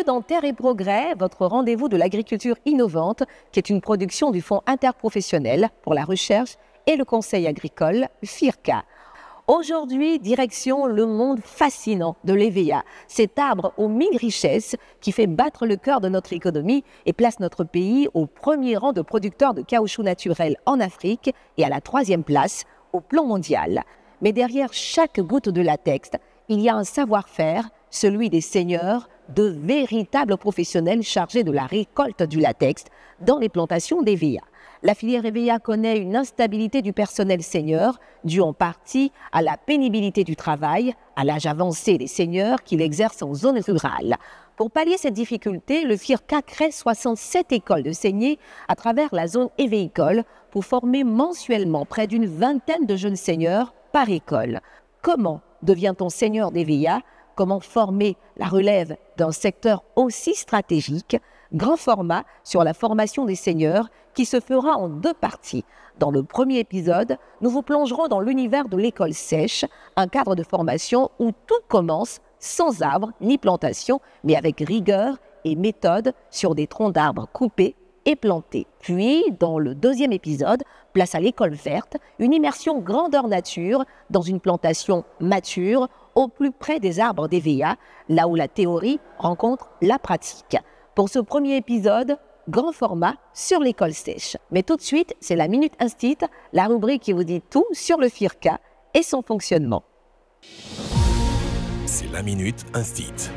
Bienvenue dans Terre et Progrès, votre rendez-vous de l'agriculture innovante, qui est une production du Fonds interprofessionnel pour la recherche et le conseil agricole, FIRCA. Aujourd'hui, direction le monde fascinant de l'EVEA, cet arbre aux mille richesses qui fait battre le cœur de notre économie et place notre pays au premier rang de producteurs de caoutchouc naturel en Afrique et à la 3e place au plan mondial. Mais derrière chaque goutte de latex, il y a un savoir-faire, celui des seigneurs, de véritables professionnels chargés de la récolte du latex dans les plantations d'EVEA. La filière EVEA connaît une instabilité du personnel seigneur, due en partie à la pénibilité du travail, à l'âge avancé des seigneurs qui l'exercent en zone rurale. Pour pallier cette difficulté, le FIRCA crée 67 écoles de seigneurs à travers la zone évéicole pour former mensuellement près d'une vingtaine de jeunes seigneurs par école. Comment devient-on seigneur d'EVEA? Comment former la relève d'un secteur aussi stratégique? Grand format sur la formation des seigneurs qui se fera en 2 parties. Dans le premier épisode, nous vous plongerons dans l'univers de l'école sèche, un cadre de formation où tout commence sans arbre ni plantation, mais avec rigueur et méthode sur des troncs d'arbres coupés et plantés. Puis, dans le 2e épisode, place à l'école verte, une immersion grandeur nature dans une plantation mature au plus près des arbres d'EVEA, là où la théorie rencontre la pratique. Pour ce premier épisode, grand format sur l'école sèche. Mais tout de suite, c'est la Minute Instit, la rubrique qui vous dit tout sur le FIRCA et son fonctionnement. C'est la Minute Instit.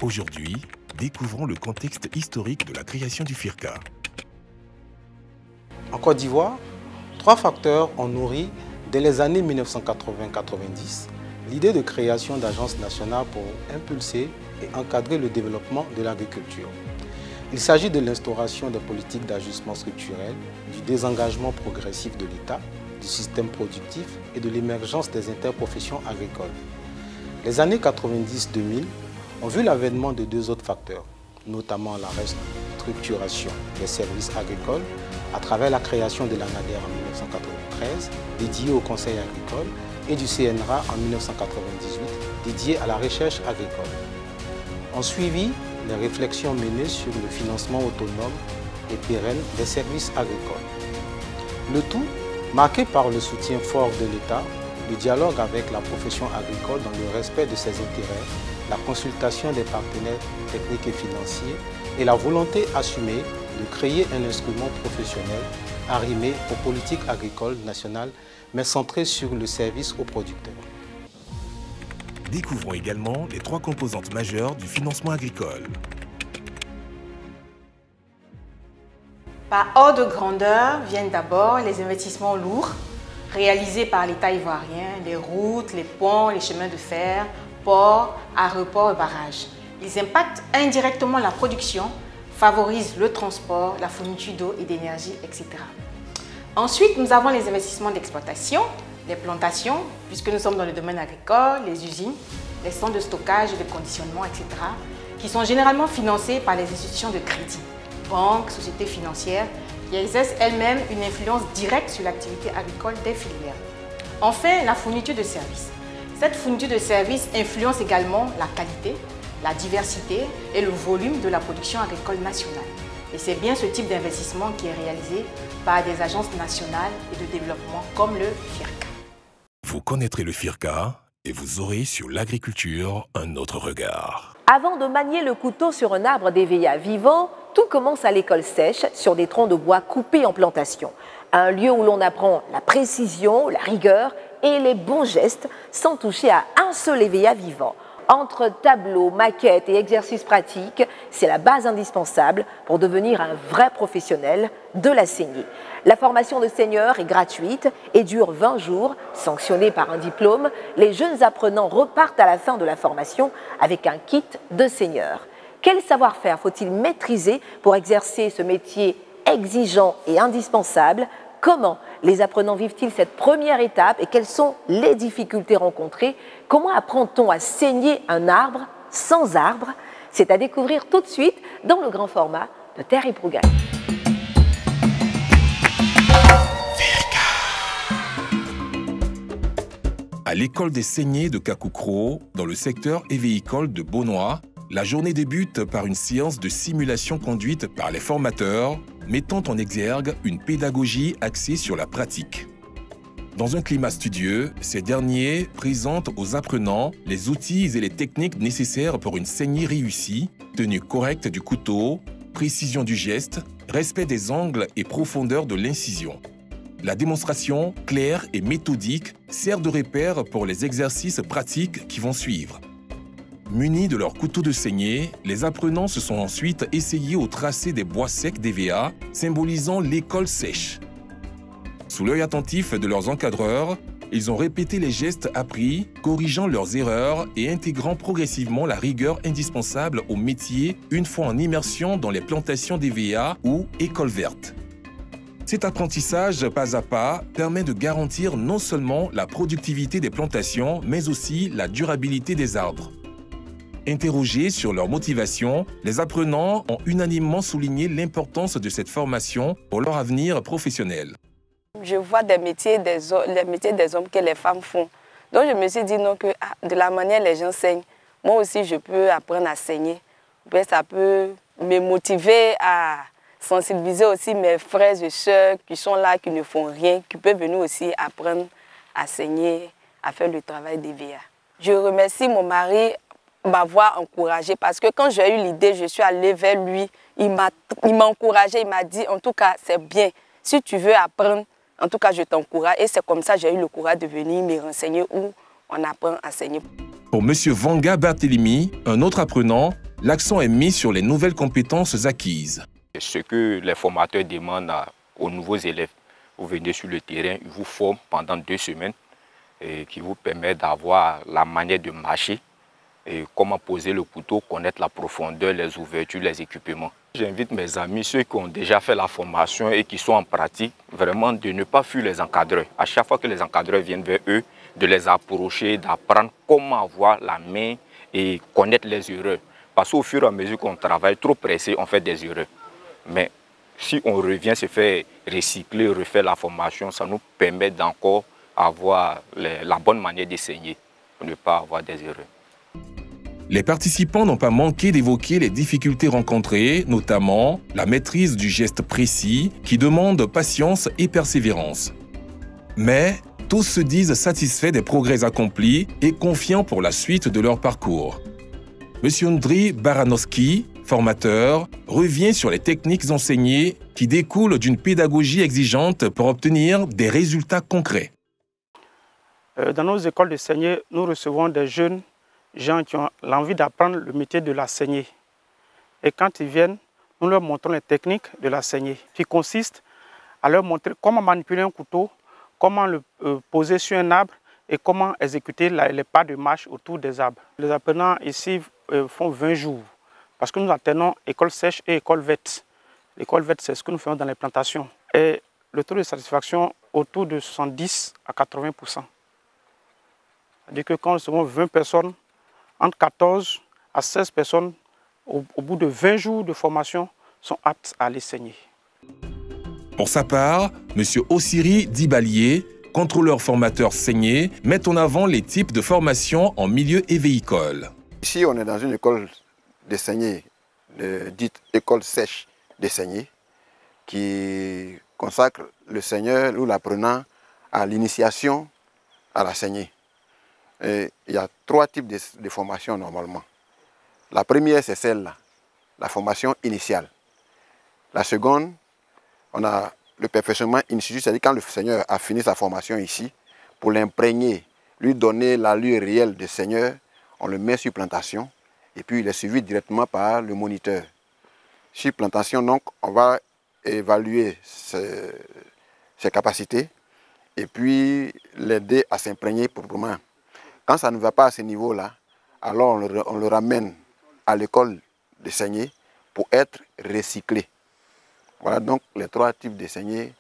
Aujourd'hui, découvrons le contexte historique de la création du FIRCA. En Côte d'Ivoire, 3 facteurs ont nourri, dès les années 1980-90, l'idée de création d'agences nationales pour impulser et encadrer le développement de l'agriculture. Il s'agit de l'instauration des politiques d'ajustement structurel, du désengagement progressif de l'État, du système productif et de l'émergence des interprofessions agricoles. Les années 90-2000 ont vu l'avènement de 2 autres facteurs, notamment la restructuration des services agricoles à travers la création de l'ANADER en 1993, dédiée au conseil agricole, et du CNRA en 1998, dédié à la recherche agricole. Ont suivi les réflexions menées sur le financement autonome et pérenne des services agricoles. Le tout marqué par le soutien fort de l'État, le dialogue avec la profession agricole dans le respect de ses intérêts, la consultation des partenaires techniques et financiers et la volonté assumée de créer un instrument professionnel arrimé aux politiques agricoles nationales mais centré sur le service aux producteurs. Découvrons également les 3 composantes majeures du financement agricole. Par ordre de grandeur viennent d'abord les investissements lourds réalisés par l'État ivoirien, les routes, les ponts, les chemins de fer, ports, aéroports et barrages. Ils impactent indirectement la production, favorisent le transport, la fourniture d'eau et d'énergie, etc. Ensuite, nous avons les investissements d'exploitation, les plantations, puisque nous sommes dans le domaine agricole, les usines, les centres de stockage et de conditionnement, etc., qui sont généralement financés par les institutions de crédit, banques, sociétés financières, qui exercent elles-mêmes une influence directe sur l'activité agricole des filières. Enfin, la fourniture de services. Cette fourniture de services influence également la qualité, la diversité et le volume de la production agricole nationale. Et c'est bien ce type d'investissement qui est réalisé par des agences nationales et de développement comme le FIRCA. Vous connaîtrez le FIRCA et vous aurez sur l'agriculture un autre regard. Avant de manier le couteau sur un arbre d'EVEA vivant, tout commence à l'école sèche, sur des troncs de bois coupés en plantation. Un lieu où l'on apprend la précision, la rigueur et les bons gestes sans toucher à un seul EVEA vivant. Entre tableaux, maquettes et exercices pratiques, c'est la base indispensable pour devenir un vrai professionnel de la saignée. La formation de seigneur est gratuite et dure 20 jours, sanctionnée par un diplôme. Les jeunes apprenants repartent à la fin de la formation avec un kit de seigneur. Quel savoir-faire faut-il maîtriser pour exercer ce métier exigeant et indispensable? Comment les apprenants vivent-ils cette première étape et quelles sont les difficultés rencontrées? Comment apprend-on à saigner un arbre sans arbre? C'est à découvrir tout de suite dans le grand format de Terre et Progrès. À l'école des saignées de Kakukro, dans le secteur évéicole de Beaunois, la journée débute par une séance de simulation conduite par les formateurs, mettant en exergue une pédagogie axée sur la pratique. Dans un climat studieux, ces derniers présentent aux apprenants les outils et les techniques nécessaires pour une saignée réussie, tenue correcte du couteau, précision du geste, respect des angles et profondeur de l'incision. La démonstration, claire et méthodique, sert de repère pour les exercices pratiques qui vont suivre. Munis de leur couteau de saignée, les apprenants se sont ensuite essayés au tracé des bois secs d'EVA, symbolisant l'école sèche. Sous l'œil attentif de leurs encadreurs, ils ont répété les gestes appris, corrigeant leurs erreurs et intégrant progressivement la rigueur indispensable au métier une fois en immersion dans les plantations d'EVA ou école verte. Cet apprentissage pas à pas permet de garantir non seulement la productivité des plantations, mais aussi la durabilité des arbres. Interrogés sur leur motivation, les apprenants ont unanimement souligné l'importance de cette formation pour leur avenir professionnel. Je vois les métiers des hommes que les femmes font. Donc je me suis dit non, que de la manière les gens saignent, moi aussi je peux apprendre à saigner. Ça peut me motiver à sensibiliser aussi mes frères et sœurs qui sont là, qui ne font rien, qui peuvent venir aussi apprendre à saigner, à faire le travail d'EVA. Je remercie mon mari m'avoir encouragé parce que quand j'ai eu l'idée, je suis allée vers lui. Il m'a encouragé, il m'a dit en tout cas c'est bien. Si tu veux apprendre, en tout cas je t'encourage. Et c'est comme ça que j'ai eu le courage de venir me renseigner où on apprend à saigner. Pour M. Vanga Barthélemy, un autre apprenant, l'accent est mis sur les nouvelles compétences acquises. Ce que les formateurs demandent aux nouveaux élèves, vous venez sur le terrain, ils vous forment pendant 2 semaines et qui vous permet d'avoir la manière de marcher, et comment poser le couteau, connaître la profondeur, les ouvertures, les équipements. J'invite mes amis, ceux qui ont déjà fait la formation et qui sont en pratique, vraiment de ne pas fuir les encadreurs. À chaque fois que les encadreurs viennent vers eux, de les approcher, d'apprendre comment avoir la main et connaître les erreurs. Parce qu'au fur et à mesure qu'on travaille, trop pressé, on fait des erreurs. Mais si on revient se faire recycler, refaire la formation, ça nous permet d'encore avoir la bonne manière d'enseigner, pour ne pas avoir des erreurs. Les participants n'ont pas manqué d'évoquer les difficultés rencontrées, notamment la maîtrise du geste précis qui demande patience et persévérance. Mais tous se disent satisfaits des progrès accomplis et confiants pour la suite de leur parcours. M. Andriy Baranowski, formateur, revient sur les techniques enseignées qui découlent d'une pédagogie exigeante pour obtenir des résultats concrets. Dans nos écoles de saignée, nous recevons des jeunes gens qui ont l'envie d'apprendre le métier de la saignée. Et quand ils viennent, nous leur montrons les techniques de la saignée, qui consistent à leur montrer comment manipuler un couteau, comment le poser sur un arbre et comment exécuter les pas de marche autour des arbres. Les apprenants ici font 20 jours, parce que nous alternons école sèche et école verte. L'école verte, c'est ce que nous faisons dans les plantations. Et le taux de satisfaction autour de 70 à 80%. C'est-à-dire que quand nous recevons 20 personnes, entre 14 à 16 personnes, au bout de 20 jours de formation, sont aptes à aller saigner. Pour sa part, M. Ossiri Dibalier, contrôleur formateur saigné, met en avant les types de formation en milieu évéicole. Ici, on est dans une école de saignée, dite école sèche de saignée, qui consacre le seigneur ou l'apprenant à l'initiation à la saignée. Et il y a 3 types de formations normalement. La première, c'est celle-là, la formation initiale. La seconde, on a le perfectionnement in situ, c'est-à-dire quand le seigneur a fini sa formation ici, pour l'imprégner, lui donner l'allure réelle de seigneur, on le met sur plantation et puis il est suivi directement par le moniteur. Sur plantation, donc, on va évaluer ses capacités et puis l'aider à s'imprégner proprement. Quand ça ne va pas à ce niveau-là, alors on le ramène à l'école de saignée pour être recyclé. Voilà donc les 3 types de saignée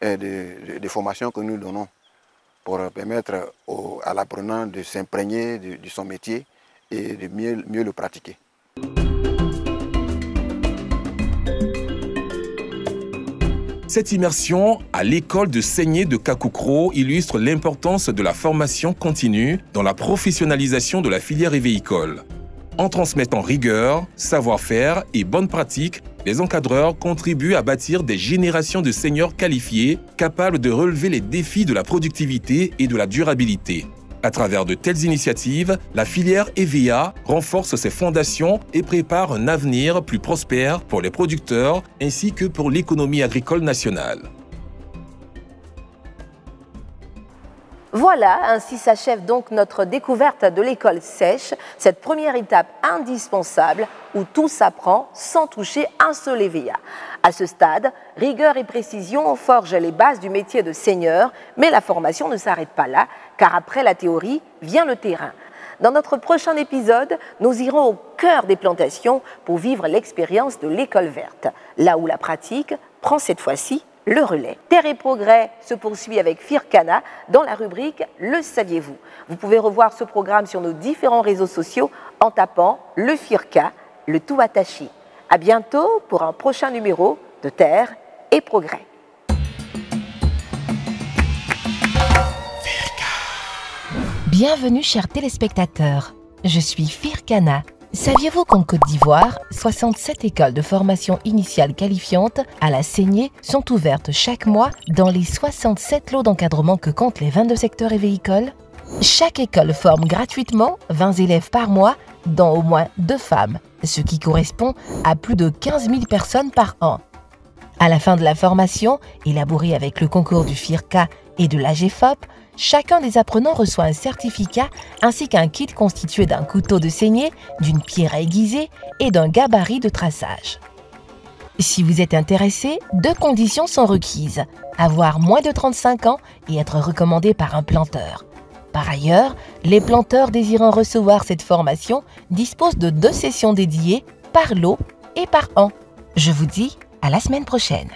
et de formation que nous donnons pour permettre à l'apprenant de s'imprégner de son métier et de mieux le pratiquer. Cette immersion à l'école de saignée de Kakukro illustre l'importance de la formation continue dans la professionnalisation de la filière évéicole. En transmettant rigueur, savoir-faire et bonnes pratiques, les encadreurs contribuent à bâtir des générations de seigneurs qualifiés, capables de relever les défis de la productivité et de la durabilité. À travers de telles initiatives, la filière EVEA renforce ses fondations et prépare un avenir plus prospère pour les producteurs ainsi que pour l'économie agricole nationale. Voilà, ainsi s'achève donc notre découverte de l'école sèche, cette première étape indispensable où tout s'apprend sans toucher un seul EVEA. À ce stade, rigueur et précision forgent les bases du métier de seigneur, mais la formation ne s'arrête pas là, car après la théorie vient le terrain. Dans notre prochain épisode, nous irons au cœur des plantations pour vivre l'expérience de l'école verte, là où la pratique prend cette fois-ci le relais. Terre et Progrès se poursuit avec Firkana dans la rubrique « Le saviez-vous ». Vous pouvez revoir ce programme sur nos différents réseaux sociaux en tapant le Firka, le tout attaché. À bientôt pour un prochain numéro de Terre et Progrès. Bienvenue chers téléspectateurs, je suis Firkana. Saviez-vous qu'en Côte d'Ivoire, 67 écoles de formation initiale qualifiantes à la saignée sont ouvertes chaque mois dans les 67 lots d'encadrement que comptent les 22 secteurs évéicoles? Chaque école forme gratuitement 20 élèves par mois, dont au moins 2 femmes, ce qui correspond à plus de 15 000 personnes par an. À la fin de la formation, élaborée avec le concours du FIRCA et de l'AGFOP, chacun des apprenants reçoit un certificat ainsi qu'un kit constitué d'un couteau de saignée, d'une pierre aiguisée et d'un gabarit de traçage. Si vous êtes intéressé, 2 conditions sont requises: avoir moins de 35 ans et être recommandé par un planteur. Par ailleurs, les planteurs désirant recevoir cette formation disposent de 2 sessions dédiées par lot et par an. Je vous dis à la semaine prochaine.